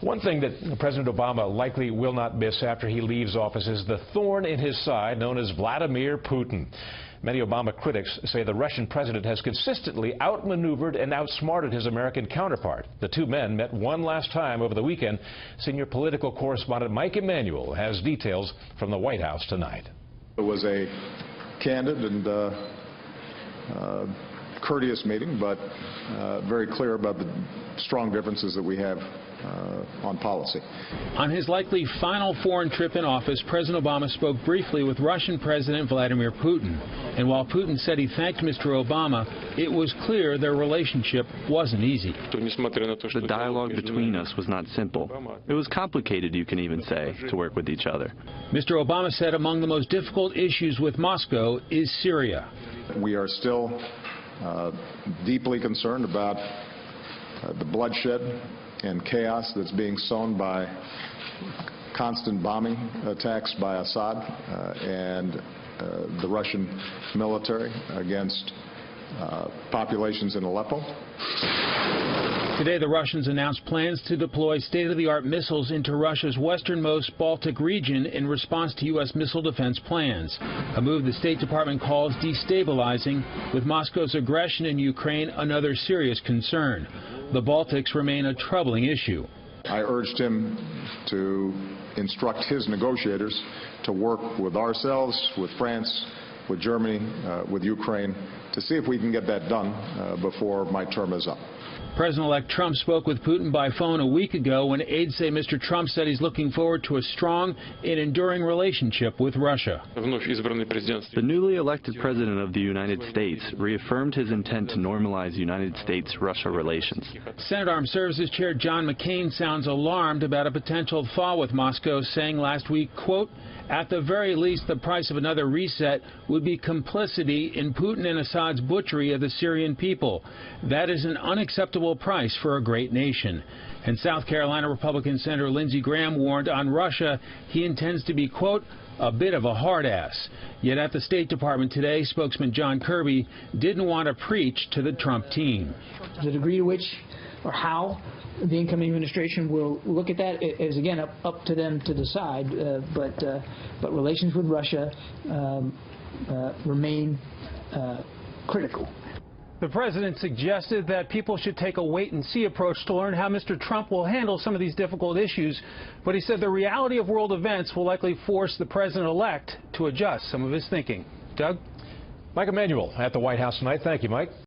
One thing that President Obama likely will not miss after he leaves office is the thorn in his side known as Vladimir Putin. Many Obama critics say the Russian president has consistently outmaneuvered and outsmarted his American counterpart. The two men met one last time over the weekend. Senior political correspondent Mike Emanuel has details from the White House tonight. It was a candid and courteous meeting, but very clear about the strong differences that we have on policy. On his likely final foreign trip in office, President Obama spoke briefly with Russian President Vladimir Putin. And while Putin said he thanked Mr. Obama, it was clear their relationship wasn't easy. The dialogue between us was not simple. It was complicated, you can even say, to work with each other. Mr. Obama said among the most difficult issues with Moscow is Syria. We are still deeply concerned about the bloodshed and chaos that's being sown by constant bombing attacks by Assad and the Russian military against populations in Aleppo. Today, the Russians announced plans to deploy state-of-the-art missiles into Russia's westernmost Baltic region in response to U.S. missile defense plans, a move the State Department calls destabilizing, with Moscow's aggression in Ukraine another serious concern. The Baltics remain a troubling issue. I urged him to instruct his negotiators to work with ourselves, with France, with Germany, with Ukraine, to see if we can get that done before my term is up. President-elect Trump spoke with Putin by phone a week ago when aides say Mr. Trump said he's looking forward to a strong and enduring relationship with Russia. The newly elected president of the United States reaffirmed his intent to normalize United States-Russia relations. Senate Armed Services Chair John McCain sounds alarmed about a potential thaw with Moscow, saying last week, quote, "At the very least, the price of another reset would be complicity in Putin and Assad's butchery of the Syrian people. That is an unacceptable price for a great nation." And South Carolina Republican Senator Lindsey Graham warned on Russia he intends to be, quote, "a bit of a hard ass." Yet at the State Department today, spokesman John Kirby didn't want to preach to the Trump team. The degree to which or how the incoming administration will look at that is, again, up to them to decide. But relations with Russia remain critical. The president suggested that people should take a wait-and-see approach to learn how Mr. Trump will handle some of these difficult issues. But he said the reality of world events will likely force the president-elect to adjust some of his thinking. Doug? Mike Emanuel at the White House tonight. Thank you, Mike.